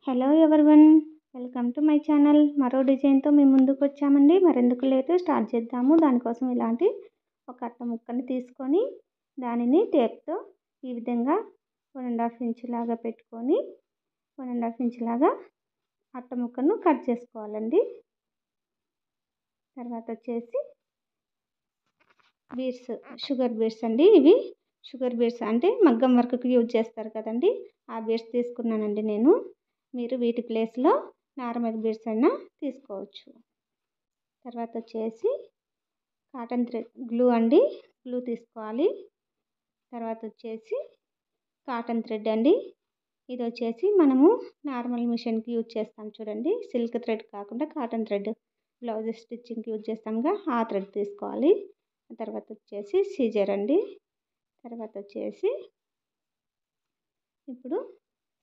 Hello everyone, welcome to my channel. మరో డిజైన్తో మీ ముందుకు వచ్చామండి. మరెందుకు లేటు, స్టార్ట్ చేద్దాము. దానికోసం ఇలాంటి ఒక అట్ట ముక్కని తీసుకొని దానిని టేప్తో ఈ విధంగా 1.5 ఇంచ్ లాగా పెట్టుకొని 1.5 ఇంచ్ లాగా అట్ట ముక్కను కట్ చేసుకోవాలండి. తర్వాత వచ్చేసి బీడ్స్, షుగర్ బీడ్స్ అండి. ఇవి షుగర్ బీడ్స్ అంటే మగ్గం వర్క్కి యూజ్ చేస్తారు కదండి, ఆ బీడ్స్ తీసుకున్నానండి నేను. మీరు వీటి ప్లేస్లో నార్మల్ బీడ్స్ అయినా తీసుకోవచ్చు. తర్వాత వచ్చేసి కాటన్ థ్రెడ్ గ్లూ అండి, గ్లూ తీసుకోవాలి. తర్వాత వచ్చేసి కాటన్ థ్రెడ్ అండి. ఇది వచ్చేసి మనము నార్మల్ మిషన్కి యూజ్ చేస్తాం చూడండి, సిల్క్ థ్రెడ్ కాకుండా కాటన్ థ్రెడ్ బ్లౌజ్ స్టిచ్చింగ్కి యూజ్ చేస్తాంగా, ఆ థ్రెడ్ తీసుకోవాలి. తర్వాత వచ్చేసి సీజర్ అండి. తర్వాత వచ్చేసి ఇప్పుడు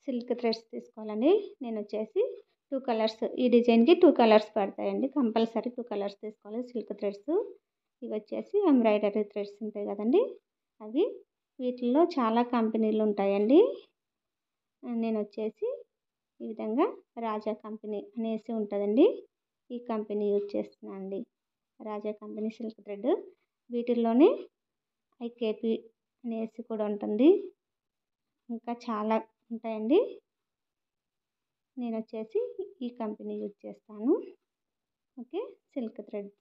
సిల్క్ థ్రెడ్స్ తీసుకోవాలండి. నేను వచ్చేసి 2 కలర్స్, ఈ డిజైన్కి 2 కలర్స్ పడతాయండి. కంపల్సరీ 2 కలర్స్ తీసుకోవాలి సిల్క్ థ్రెడ్స్. ఇవి వచ్చేసి ఎంబ్రాయిడరీ థ్రెడ్స్ ఉంటాయి కదండి, అవి. వీటిల్లో చాలా కంపెనీలు ఉంటాయండి. నేను వచ్చేసి ఈ విధంగా రాజా కంపెనీ అనేసి ఉంటుందండి, ఈ కంపెనీ యూజ్ చేస్తున్నాను అండి. రాజా కంపెనీ సిల్క్ థ్రెడ్. వీటిల్లోనే ఐకేపీ అనేసి కూడా ఉంటుంది, ఇంకా చాలా ఉంటాయండి. నేను వచ్చేసి ఈ కంపెనీ యూజ్ చేస్తాను. Okay, silk threads.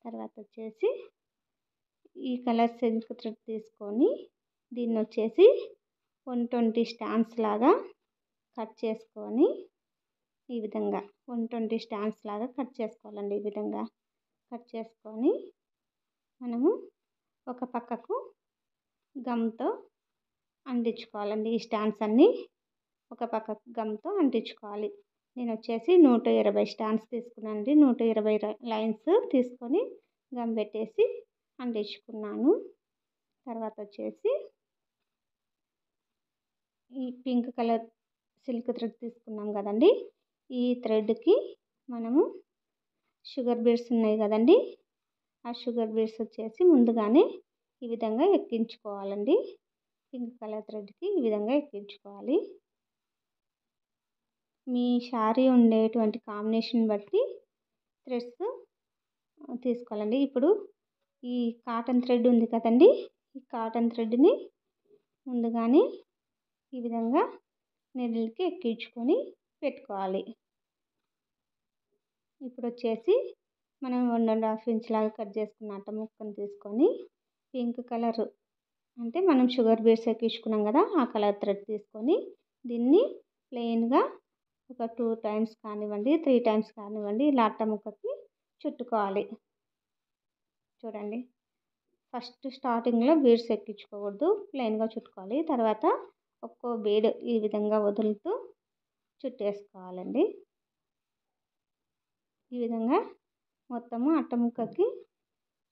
తర్వాత వచ్చేసి ఈ కలర్ సిల్క్ థ్రెడ్ తీసుకొని దీన్ని వచ్చేసి 120 స్టాండ్స్ లాగా కట్ చేసుకొని ఈ విధంగా 120 స్టాండ్స్ లాగా కట్ చేసుకోవాలండి. ఈ విధంగా కట్ చేసుకొని మనము ఒక పక్కకు గమ్తో అంటించుకోవాలండి. ఈ స్టాండ్స్ అన్నీ ఒక పక్కకు గమ్తో అంటించుకోవాలి. నేను వచ్చేసి 120 స్టాండ్స్ తీసుకున్నానండి. 120 లైన్స్ తీసుకొని గమ్ పెట్టేసి అంటించుకున్నాను. తర్వాత వచ్చేసి ఈ పింక్ కలర్ సిల్క్ థ్రెడ్ తీసుకున్నాం కదండి, ఈ థ్రెడ్కి మనము షుగర్ బీడ్స్ ఉన్నాయి కదండి, ఆ షుగర్ బీడ్స్ వచ్చేసి ముందుగానే ఈ విధంగా ఎక్కించుకోవాలండి. పింక్ కలర్ థ్రెడ్కి ఈ విధంగా ఎక్కించుకోవాలి. మీ శారీ ఉండేటువంటి కాంబినేషన్ బట్టి థ్రెడ్స్ తీసుకోవాలండి. ఇప్పుడు ఈ కాటన్ థ్రెడ్ ఉంది కదండి, ఈ కాటన్ థ్రెడ్ని ముందుగానే ఈ విధంగా నెడిల్కి ఎక్కించుకొని పెట్టుకోవాలి. ఇప్పుడు వచ్చేసి మనం 1.5 ఇంచ్ లాగా కట్ చేసుకున్న అట్ట ముక్కను తీసుకొని పింక్ కలర్ అంటే మనం షుగర్ బీడ్స్ ఎక్కించుకున్నాం కదా, ఆ కలర్ థ్రెడ్ తీసుకొని దీన్ని ప్లెయిన్గా ఒక 2 టైమ్స్ కానివ్వండి, 3 టైమ్స్ కానివ్వండి, ఇలా అట్ట ముక్కకి చుట్టుకోవాలి. చూడండి, ఫస్ట్ స్టార్టింగ్లో బీడ్స్ ఎక్కించుకోకూడదు, ప్లెయిన్గా చుట్టుకోవాలి. తర్వాత ఒక్కో బీడ్ ఈ విధంగా వదులుతూ చుట్టేసుకోవాలండి. ఈ విధంగా మొత్తము అట్ట ముక్కకి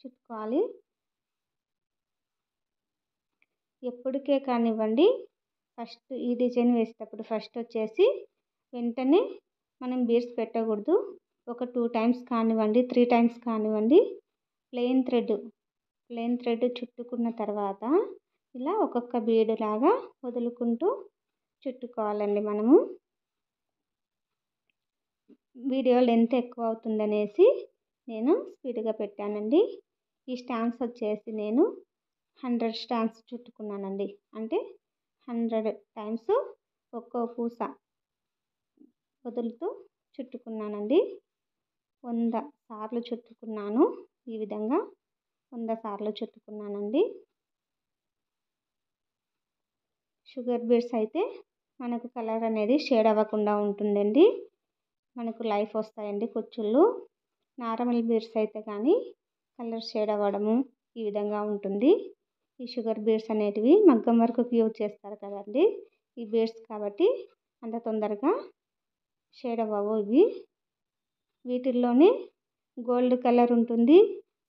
చుట్టుకోవాలి. ఎప్పటికే కానివ్వండి, ఫస్ట్ ఈ డిజైన్ వేసేటప్పుడు ఫస్ట్ వచ్చేసి వెంటనే మనం బీడ్స్ పెట్టకూడదు. ఒక 2 టైమ్స్ కానివ్వండి, 3 టైమ్స్ కానివ్వండి, ప్లెయిన్ థ్రెడ్ చుట్టుకున్న తర్వాత ఇలా ఒక్కొక్క బీడ్ లాగా వదులుకుంటూ చుట్టుకోవాలండి. మనము వీడియో లెంత్ ఎక్కువ అవుతుందనేసి నేను స్పీడ్గా పెట్టానండి. ఈ స్టాండ్స్ వచ్చేసి నేను 100 స్టాండ్స్ చుట్టుకున్నానండి. అంటే 100 టైమ్స్ ఒక్కో పూస వదులుతూ చుట్టుకున్నానండి. 100 సార్లు చుట్టుకున్నాను. ఈ విధంగా 100 సార్లు చుట్టుకున్నానండి. షుగర్ బీడ్స్ అయితే మనకు కలర్ అనేది షేడ్ అవ్వకుండా ఉంటుందండి, మనకు లైఫ్ వస్తాయండి కుచ్చుళ్ళు. నార్మల్ బీడ్స్ అయితే కానీ కలర్ షేడ్ అవ్వడము ఈ విధంగా ఉంటుంది. ఈ షుగర్ బీడ్స్ అనేటివి మగ్గం వర్క్కి యూజ్ చేస్తారు కదండి, ఈ బీడ్స్ కాబట్టి అంత తొందరగా షేడ్ అవ్వవు ఇవి. వీటిల్లోనే గోల్డ్ కలర్ ఉంటుంది,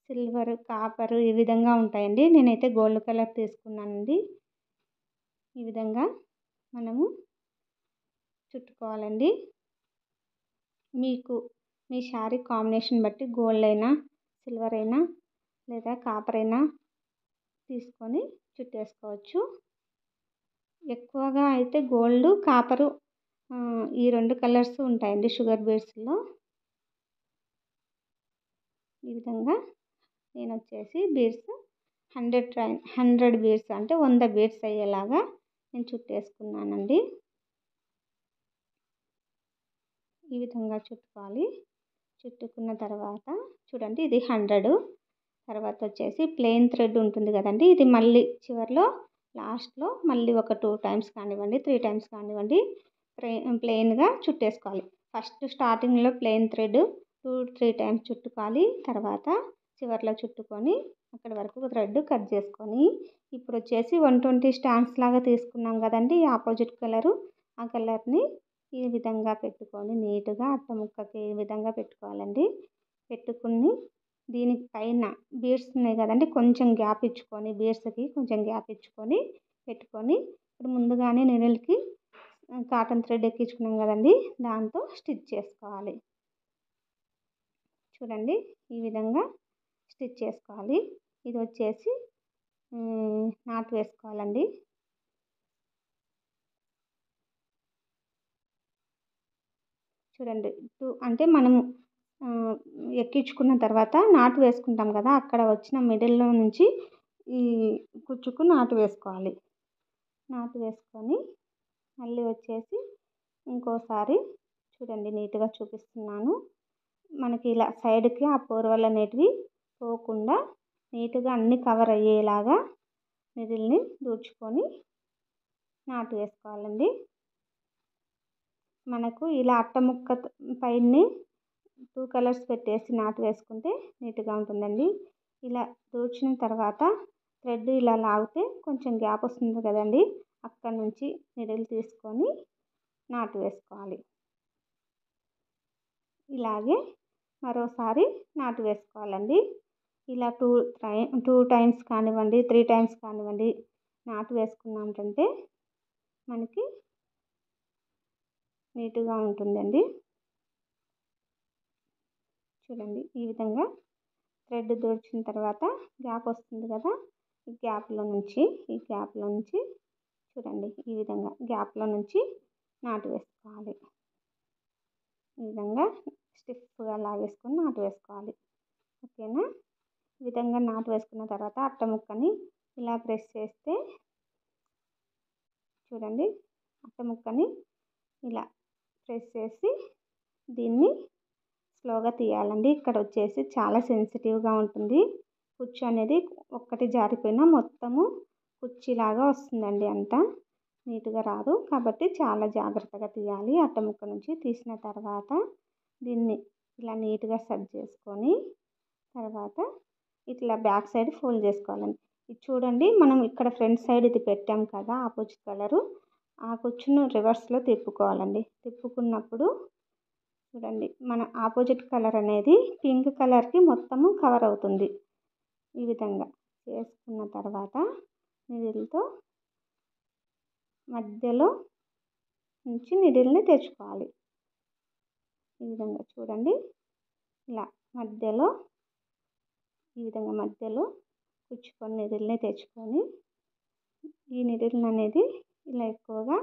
సిల్వర్, కాపర్ ఈ విధంగా ఉంటాయండి. నేనైతే గోల్డ్ కలర్ తీసుకున్నానండి. ఈ విధంగా మనము చుట్టుకోవాలండి. మీకు మీ శారీ కాంబినేషన్ బట్టి గోల్డ్ అయినా, సిల్వర్ అయినా లేదా కాపర్ అయినా తీసుకొని చుట్టేసుకోవచ్చు. ఎక్కువగా అయితే గోల్డ్, కాపరు ఈ 2 కలర్స్ ఉంటాయండి షుగర్ బీడ్స్‌లో. ఈ విధంగా నేనొచ్చేసి బీడ్స్ 100 బీడ్స్ అంటే 100 బీడ్స్ అయ్యేలాగా నేను చుట్టేసుకున్నానండి. ఈ విధంగా చుట్టుకోవాలి. చుట్టుకున్న తర్వాత చూడండి ఇది 100. తర్వాత వచ్చేసి ప్లెయిన్ థ్రెడ్ ఉంటుంది కదండీ! ఇది మళ్ళీ చివర్లో లాస్ట్‌లో మళ్ళీ ఒక 2 టైమ్స్ కానివ్వండి, 3 టైమ్స్ కానివ్వండి ప్లెయిన్‌గా చుట్టేసుకోవాలి. ఫస్ట్ స్టార్టింగ్‌లో ప్లెయిన్ థ్రెడ్ 2, 3 టైమ్స్ చుట్టుకోవాలి. తర్వాత చివర్లో చుట్టుకొని అక్కడి వరకు థ్రెడ్ కట్ చేసుకొని ఇప్పుడొచ్చేసి 120 స్టాండ్స్ లాగా తీసుకున్నాం కదండీ! Opposite colour. ఆ కలర్‌ని ఈ విధంగా పెట్టుకొని నీట్‌గా అట్ట ముక్కకి ఈ విధంగా పెట్టుకోవాలండి. పెట్టుకుని దీనికి పైన బీడ్స్ ఉన్నాయి కదండీ! కొంచెం గ్యాప్ ఇచ్చుకొని బీడ్స్‌కి కొంచెం గ్యాప్ ఇచ్చుకొని పెట్టుకొని ఇప్పుడు ముందుగానే నీడిల్‌కి కాటన్ థ్రెడ్ ఎక్కించుకున్నాం కదండీ! దాంతో స్టిచ్ చేసుకోవాలి. చూడండి ఈ విధంగా స్టిచ్ చేసుకోవాలి. ఇది వచ్చేసి నాట్ వేసుకోవాలండి. చూడండి అంటే మనము ఎక్కించుకున్న తర్వాత నాటు వేసుకుంటాం కదా! అక్కడ వచ్చిన మిడిల్‌లో నుంచి ఈ కుచ్చుకు నాటు వేసుకోవాలి. నాటు వేసుకొని మళ్ళీ వచ్చేసి ఇంకోసారి చూడండి నీట్‌గా చూపిస్తున్నాను. మనకి ఇలా సైడ్‌కి ఆ పోరవలు అనేటివి పోకుండా నీట్‌గా అన్నీ కవర్ అయ్యేలాగా నీడిల్‌ని దూర్చుకొని నాటు వేసుకోవాలండి. మనకు ఇలా అట్ట ముక్క పైనే 2 కలర్స్ పెట్టేసి నాటు వేసుకుంటే నీట్‌గా ఉంటుందండి. ఇలా దూర్చిన తర్వాత థ్రెడ్ ఇలా లాగితే కొంచెం గ్యాప్ వస్తుంది కదండీ! అక్కడి నుంచి నీడిల్ తీసుకొని నాటు వేసుకోవాలి. ఇలాగే మరోసారి నాటు వేసుకోవాలండి. ఇలా 2 టైమ్స్ కానివ్వండి, 3 టైమ్స్ కానివ్వండి నాటు వేసుకున్నామంటే మనకి నీట్‌గా ఉంటుందండి. చూడండి ఈ విధంగా థ్రెడ్ దూర్చిన తర్వాత గ్యాప్ వస్తుంది కదా! ఈ గ్యాప్‌లో నుంచి చూడండి ఈ విధంగా గ్యాప్‌లో నుంచి నాటు వేసుకోవాలి. ఈ విధంగా స్టిఫ్‌గా లాగేసుకొని నాటు వేసుకోవాలి. ఓకేనా? ఈ విధంగా నాటు వేసుకున్న తర్వాత అట్ట ముక్కని ఇలా ప్రెస్ చేస్తే చూడండి అట్ట ముక్కని ఇలా ప్రెస్ చేసి దీన్ని స్లోగా తీయాలండి. ఇక్కడ వచ్చేసి చాలా సెన్సిటివ్‌గా ఉంటుంది. కుచ్చు అనేది ఒక్కటి జారిపోయినా మొత్తము కుచ్చిలాగా వస్తుందండి అంతా. నీట్‌గా రాదు. కాబట్టి చాలా జాగ్రత్తగా తీయాలి. అట్ట ముక్క నుంచి తీసిన తర్వాత దీన్ని ఇలా నీట్‌గా సెట్ చేసుకొని తర్వాత ఇట్లా బ్యాక్ సైడ్ ఫోల్డ్ చేసుకోవాలండి. ఇది చూడండి మనం ఇక్కడ ఫ్రంట్ సైడ్ ఇది పెట్టాం కదా ఆపోజిట్ కలరు. ఆ కుచ్చును రివర్స్‌లో తిప్పుకోవాలండి. తిప్పుకున్నప్పుడు చూడండి మన ఆపోజిట్ కలర్ అనేది పింక్ కలర్‌కి మొత్తము కవర్ అవుతుంది. ఈ విధంగా చేసుకున్న తర్వాత నీడిల్‌తో మధ్యలో నుంచి నీడిల్‌ని తెచ్చుకోవాలి. ఈ విధంగా చూడండి ఇలా మధ్యలో ఈ విధంగా మధ్యలో కుచ్చుకొని నీడిల్‌ని తెచ్చుకొని ఈ నీడిల్‌ని అనేది ఇలా ఎక్కువగా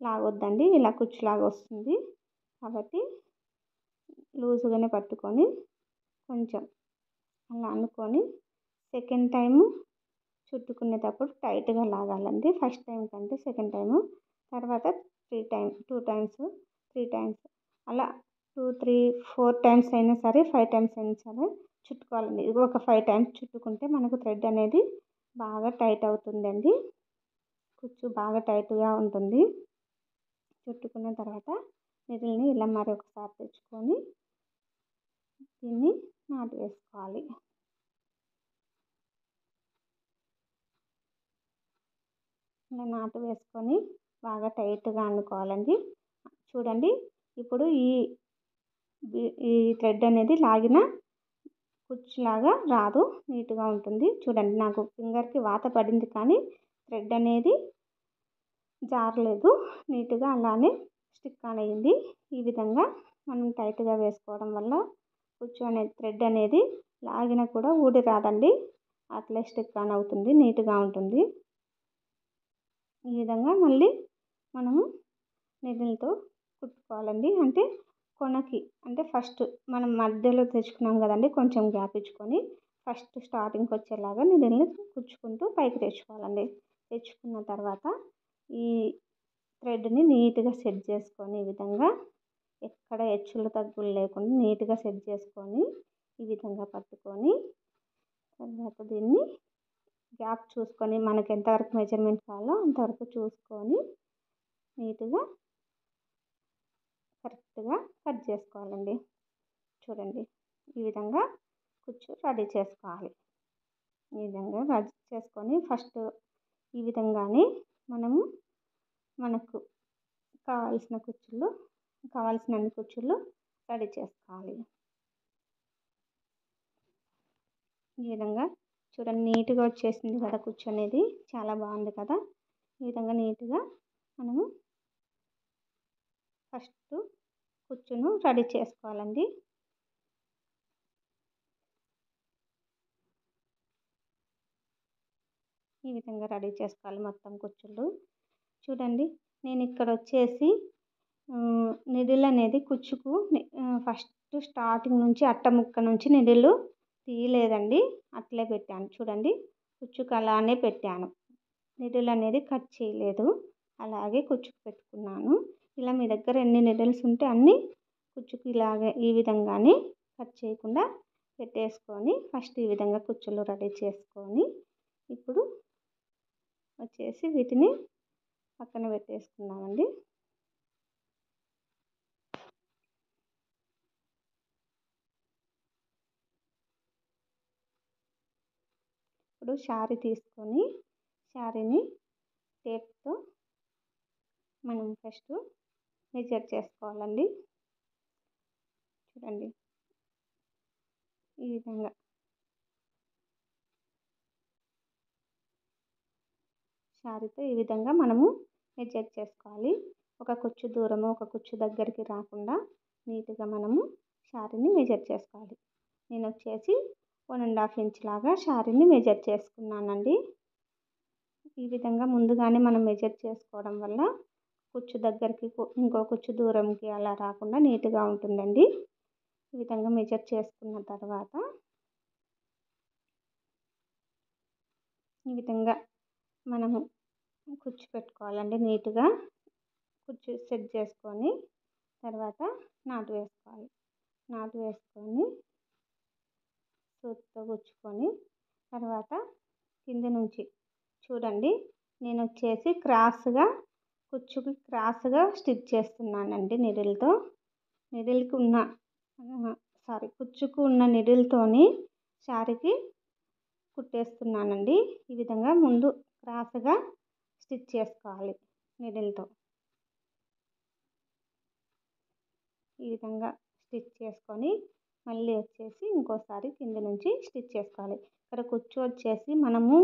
లాగొద్దండి. ఇలా కుచ్చులాగా వస్తుంది. కాబట్టి లూజ్‌గానే పట్టుకొని కొంచెం అలా అనుకొని సెకండ్ టైము చుట్టుకునేటప్పుడు టైట్‌గా లాగాలండి. ఫస్ట్ టైం కంటే సెకండ్ టైము. తర్వాత 2 టైమ్స్, 3 టైమ్స్ అలా 2, 3, 4 టైమ్స్ అయినా సరే 5 టైమ్స్ అయినా సరే చుట్టుకోవాలండి. ఇది ఒక 5 టైమ్స్ చుట్టుకుంటే మనకు థ్రెడ్ అనేది బాగా టైట్ అవుతుందండి. కుచ్చు బాగా టైట్‌గా ఉంటుంది. చుట్టుకున్న తర్వాత నీడిల్‌ని ఇలా మరొకసారి తెచ్చుకొని దీన్ని నాటు వేసుకోవాలి. ఇలా నాటు వేసుకొని బాగా టైట్‌గా అనుకోవాలండి. చూడండి ఇప్పుడు ఈ థ్రెడ్ అనేది లాగిన కుచ్చులాగా రాదు. నీట్‌గా ఉంటుంది. చూడండి నాకు ఫింగర్‌కి వాత పడింది కానీ థ్రెడ్ అనేది జారలేదు. నీట్‌గా అలానే స్టిక్ ఆన్ అయింది. ఈ విధంగా మనం టైట్‌గా వేసుకోవడం వల్ల కుచ్చు అనేది థ్రెడ్ అనేది లాగినా కూడా ఊడి రాదండి. అట్లే స్టిక్ ఆన్ అవుతుంది. నీట్‌గా ఉంటుంది. ఈ విధంగా మళ్ళీ మనము నీడిల్‌తో కుట్టుకోవాలండి. అంటే కొనకి అంటే ఫస్ట్ మనం మధ్యలో తెచ్చుకున్నాం కదండి, కొంచెం గ్యాప్ ఇచ్చుకొని ఫస్ట్ స్టార్టింగ్కి వచ్చేలాగా నీడిల్ని కుచ్చుకుంటూ పైకి తెచ్చుకోవాలండి. తెచ్చుకున్న తర్వాత ఈ థ్రెడ్ని నీట్గా సెట్ చేసుకొని ఈ విధంగా ఎక్కడ హెచ్చులు తగ్గులు లేకుండా నీట్గా సెట్ చేసుకొని ఈ విధంగా పట్టుకొని తర్వాత దీన్ని గ్యాప్ చూసుకొని మనకి ఎంతవరకు మెజర్మెంట్ కావాలో అంతవరకు చూసుకొని నీట్గా కరెక్ట్గా కట్ చేసుకోవాలండి. చూడండి ఈ విధంగా కుచ్చు రెడీ చేసుకోవాలి. ఈ విధంగా రెడీ చేసుకొని ఫస్ట్ ఈ విధంగానే మనకు కావాల్సినన్ని కుచ్చులు రెడీ చేసుకోవాలి. ఈ విధంగా చూడండి నీట్గా వచ్చేసింది కదా కుచ్చు అనేది, చాలా బాగుంది కదా. ఈ విధంగా నీట్గా మనము ఫస్ట్ కుచ్చును రెడీ చేసుకోవాలండి. ఈ విధంగా రెడీ చేసుకోవాలి మొత్తం కుచ్చులు. చూడండి నేను ఇక్కడ వచ్చేసి నిడిల్ అనేది కుచ్చుకు ఫస్ట్ స్టార్టింగ్ నుంచి అట్ట ముక్క నుంచి నిడిల్ తీయలేదండి, అట్లే పెట్టాను. చూడండి కుచ్చుకు అలానే పెట్టాను, నిడిల్ అనేది కట్ చేయలేదు, అలాగే కుచ్చుకు పెట్టుకున్నాను. ఇలా మీ దగ్గర ఎన్ని నిడిల్స్ ఉంటే అన్ని కుచ్చుకు ఇలాగే ఈ విధంగానే కట్ చేయకుండా పెట్టేసుకొని ఫస్ట్ ఈ విధంగా కుచ్చులు రెడీ చేసుకొని ఇప్పుడు వచ్చేసి వీటిని పక్కన పెట్టేసుకున్నామండి. ఇప్పుడు శారీ తీసుకొని శారీని టేప్తో మనం ఫస్ట్ మెజర్ చేసుకోవాలండి. చూడండి ఈ విధంగా శారీతో ఈ విధంగా మనము మెజర్ చేసుకోవాలి. ఒక కుచ్చు దూరము ఒక కుచ్చు దగ్గరికి రాకుండా నీట్గా మనము శారీని మెజర్ చేసుకోవాలి. నేను వచ్చేసి 1.5 ఇంచ్ లాగా శారీని మెజర్ చేసుకున్నానండి. ఈ విధంగా ముందుగానే మనం మెజర్ చేసుకోవడం వల్ల కుచ్చు దగ్గరికి ఇంకో కుచ్చు దూరంకి అలా రాకుండా నీట్గా ఉంటుందండి. ఈ విధంగా మెజర్ చేసుకున్న తర్వాత ఈ విధంగా మనము కుచ్చు పెట్టుకోవాలండి. నీట్గా కుచ్చు సెట్ చేసుకొని తర్వాత నాటు వేసుకోవాలి. నాటు వేసుకొని సూదితో గుచ్చుకొని తర్వాత కింద నుంచి చూడండి నేను వచ్చేసి కుచ్చుకి క్రాస్గా స్టిచ్ చేస్తున్నానండి. కుచ్చుకు ఉన్న నిడిల్తోని శారీకి కుట్టేస్తున్నానండి. ఈ విధంగా ముందు క్రాస్గా స్టిచ్ చేసుకోవాలి నిడిల్తో. ఈ విధంగా స్టిచ్ చేసుకొని మళ్ళీ వచ్చేసి ఇంకోసారి కింద నుంచి స్టిచ్ చేసుకోవాలి. ఇక్కడ కుచ్చు వచ్చేసి మనము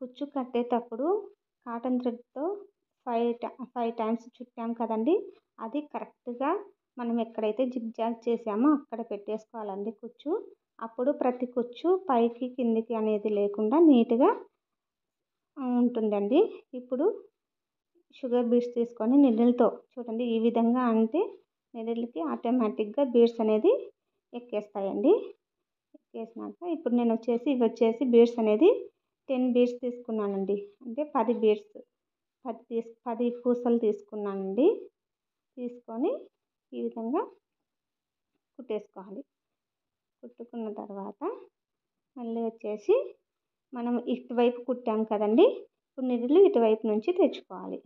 కుచ్చు కట్టేటప్పుడు కాటన్ థ్రెడ్తో 5 టైమ్స్ చుట్టాం కదండి, అది కరెక్ట్గా మనం ఎక్కడైతే జిగ్జాగ్ చేసామో అక్కడ పెట్టేసుకోవాలండి కుచ్చు. అప్పుడు ప్రతి కుచ్చు పైకి కిందికి అనేది లేకుండా నీట్గా ఉంటుందండి. ఇప్పుడు షుగర్ బీడ్స్ తీసుకొని నిడిల్తో చూడండి ఈ విధంగా అంటే నిడిల్కి ఆటోమేటిక్గా బీడ్స్ అనేది ఎక్కేస్తాయండి. ఎక్కేసినాక ఇప్పుడు నేను వచ్చేసి ఇవి వచ్చేసి బీడ్స్ అనేది 10 బీడ్స్ తీసుకున్నానండి. అంటే 10 బీడ్స్ 10 పూసలు తీసుకున్నానండి. తీసుకొని ఈ విధంగా కుట్టేసుకోవాలి. కుట్టుకున్న తర్వాత మళ్ళీ వచ్చేసి మనం ఇటువైపు కుట్టాం కదండి, ఇప్పుడు నిడిల్ ఇటువైపు నుంచి తెచ్చుకోవాలి.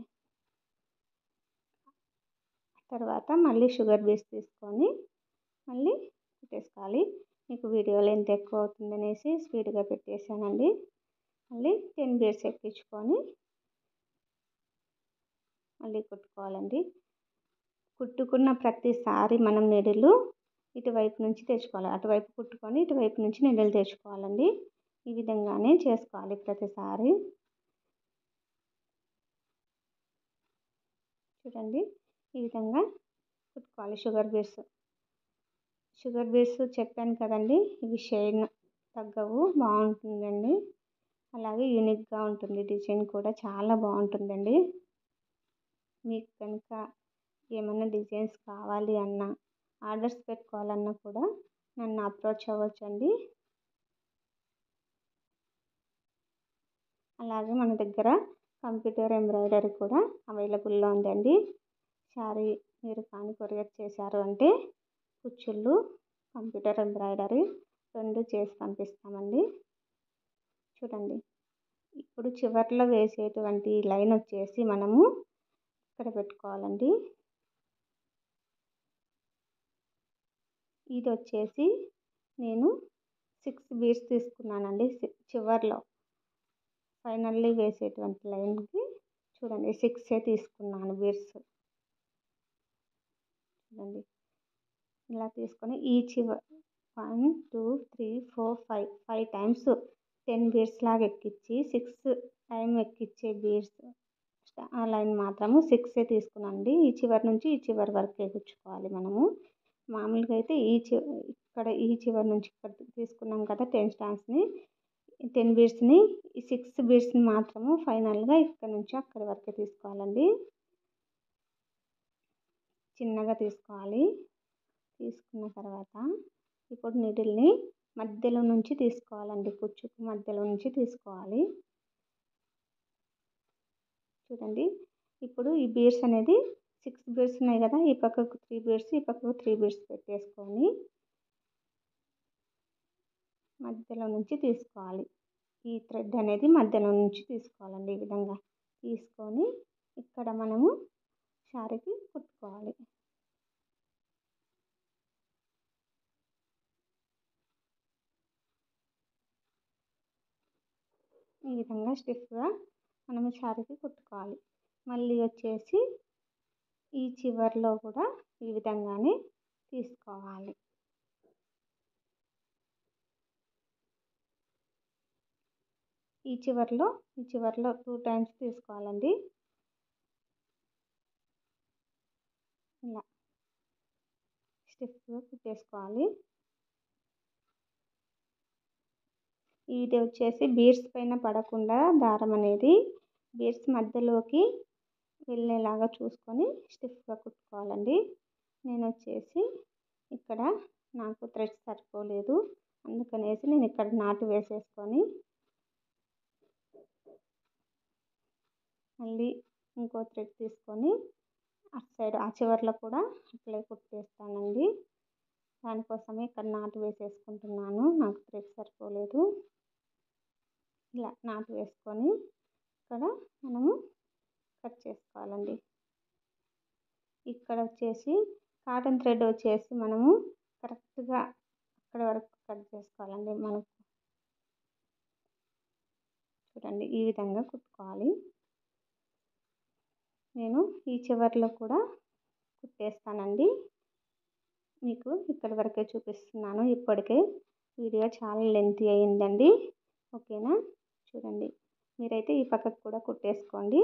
తర్వాత మళ్ళీ షుగర్ బీడ్స్ తీసుకొని మళ్ళీ కుట్టేసుకోవాలి. మీకు వీడియో లెంత్ ఎక్కువ అవుతుందనేసి స్పీడ్గా పెట్టేశానండి. మళ్ళీ 10 బీడ్స్ ఎక్కించుకొని మళ్ళీ కుట్టుకోవాలండి. కుట్టుకున్న ప్రతిసారి మనం నిడిల్ ఇటువైపు నుంచి తెచ్చుకోవాలి. అటువైపు కుట్టుకొని ఇటువైపు నుంచి నిడిల్ తెచ్చుకోవాలండి. ఈ విధంగానే చేసుకోవాలి ప్రతిసారి. చూడండి ఈ విధంగా కుట్టుకోవాలి. షుగర్ బీడ్స్ చెప్పాను కదండి, ఇవి షైన్ తగ్గవు, బాగుంటుందండి. అలాగే యూనిక్గా ఉంటుంది, డిజైన్ కూడా చాలా బాగుంటుందండి. మీకు కనుక ఏమైనా డిజైన్స్ కావాలి అన్నా ఆర్డర్స్ పెట్టుకోవాలన్నా కూడా నన్ను అప్రోచ్ అవ్వచ్చండి. అలాగే మన దగ్గర కంప్యూటర్ ఎంబ్రాయిడరీ కూడా అవైలబుల్లో ఉందండి. శారీ మీరు కానీ కొరియర్ చేశారు అంటే కుచ్చుళ్ళు, కంప్యూటర్ ఎంబ్రాయిడరీ 2 చేసి పంపిస్తామండి. చూడండి, ఇప్పుడు చివర్లో వేసేటువంటి లైన్ వచ్చేసి మనము ఇక్కడ పెట్టుకోవాలండి. ఇది వచ్చేసి నేను 6 బీడ్స్ తీసుకున్నానండి. చివర్లో ఫైనల్లీ వేసేటువంటి లైన్కి చూడండి 6 తీసుకున్నాను బీడ్స్. చూడండి, ఇలా తీసుకొని ఈ 1 2 3 4 5 టైమ్స్ 10 బీడ్స్ లాగా ఎక్కించి 6 టైం ఎక్కించే బీడ్స్ ఆ లైన్ మాత్రము 6 తీసుకున్నానండి. ఈ చివరి నుంచి ఈ చివరి వరకు ఎక్కించుకోవాలి మనము. మామూలుగా అయితే ఇక్కడ ఈ చివరి నుంచి ఇక్కడ తీసుకున్నాం కదా 10 స్టాండ్స్ని, 10 బీడ్స్ని, ఈ 6 బీడ్స్ని మాత్రము ఫైనల్గా ఇక్కడ నుంచి అక్కడి వరకు తీసుకోవాలండి. చిన్నగా తీసుకోవాలి. తీసుకున్న తర్వాత ఇప్పుడు నీడిల్ని మధ్యలో నుంచి తీసుకోవాలండి. కుచ్చుకు మధ్యలో నుంచి తీసుకోవాలి. చూడండి, ఇప్పుడు ఈ బీడ్స్ అనేది 6 బీడ్స్ ఉన్నాయి కదా, ఈ పక్కకు 3 బీడ్స్, ఈ పక్కకు 3 బీడ్స్ పెట్టేసుకొని మధ్యలో నుంచి తీసుకోవాలి. ఈ థ్రెడ్ అనేది మధ్యలో నుంచి తీసుకోవాలండి. ఈ విధంగా తీసుకొని ఇక్కడ మనము శారీకి కుట్టుకోవాలి. ఈ విధంగా స్టిఫ్గా మనము శారీకి కుట్టుకోవాలి. మళ్ళీ వచ్చేసి ఈ చివర్లో కూడా ఈ విధంగానే తీసుకోవాలి. ఈ చివర్లో 2 టైమ్స్ తీసుకోవాలండి. ఇలా స్టిఫ్గా కుట్టేసుకోవాలి. ఇది వచ్చేసి బీడ్స్ పైన పడకుండా దారం అనేది బీడ్స్ మధ్యలోకి వెళ్ళేలాగా చూసుకొని స్టిఫ్గా కుట్టుకోవాలండి. నేను వచ్చేసి ఇక్కడ నాకు థ్రెడ్ సరిపోలేదు, అందుకనేసి నేను ఇక్కడ నాటు వేసేసుకొని మళ్ళీ ఇంకో థ్రెడ్ తీసుకొని అటు సైడ్ ఆ చివర్లో కూడా అట్లే కుట్టేస్తానండి. దానికోసమే ఇక్కడ నాటు వేసేసుకుంటున్నాను, నాకు థ్రెడ్ సరిపోలేదు. ఇలా నాటు వేసుకొని ఇక్కడ మనము కట్ చేసుకోవాలండి. ఇక్కడ వచ్చేసి కాటన్ థ్రెడ్ వచ్చేసి మనము కరెక్ట్గా అక్కడ వరకు కట్ చేసుకోవాలండి. మనకు చూడండి, ఈ విధంగా కుట్టుకోవాలి. నేను ఈ చివర్లో కూడా కుట్టేస్తానండి. మీకు ఇక్కడి వరకే చూపిస్తున్నాను. ఇప్పటికే వీడియో చాలా లెంతీ అయిందండి. ఓకేనా? చూడండి, మీరైతే ఈ పక్కకు కూడా కుట్టేసుకోండి.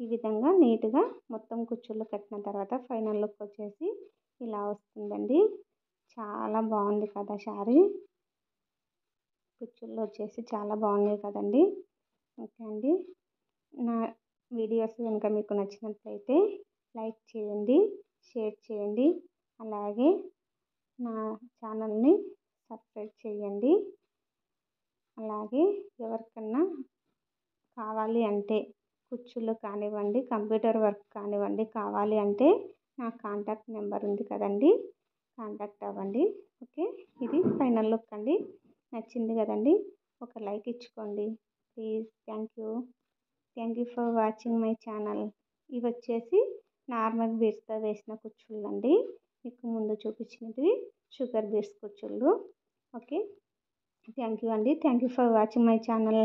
ఈ విధంగా నీట్గా మొత్తం కుచ్చుళ్ళు కట్టిన తర్వాత ఫైనల్ లుక్ వచ్చేసి ఇలా వస్తుందండి. చాలా బాగుంది కదా శారీ. కుచ్చుళ్ళు వచ్చేసి చాలా బాగున్నాయి కదండి. ఓకే అండి, నా వీడియోస్ కనుక మీకు నచ్చినట్లయితే లైక్ చేయండి, షేర్ చేయండి, అలాగే నా ఛానల్ని సబ్స్క్రైబ్ చేయండి. అలాగే ఎవరికన్నా కావాలి అంటే కుచ్చుళ్ళు కానివ్వండి, కంప్యూటర్ వర్క్ కానివ్వండి కావాలి అంటే నా కాంటాక్ట్ నెంబర్ ఉంది కదండి, కాంటాక్ట్ అవ్వండి. ఓకే, ఇది ఫైనల్ లుక్ అండి. నచ్చింది కదండి, ఒక లైక్ ఇచ్చుకోండి please. Thank you for watching my channel. ఇవి వచ్చేసి నార్మల్ బీడ్స్తో వేసిన కుచ్చుళ్ళు అండి. మీకు ముందు చూపించినవి షుగర్ బీడ్స్ కుచ్చుళ్ళు. ఓకే, థ్యాంక్ యూ అండి. Thank you for watching my channel.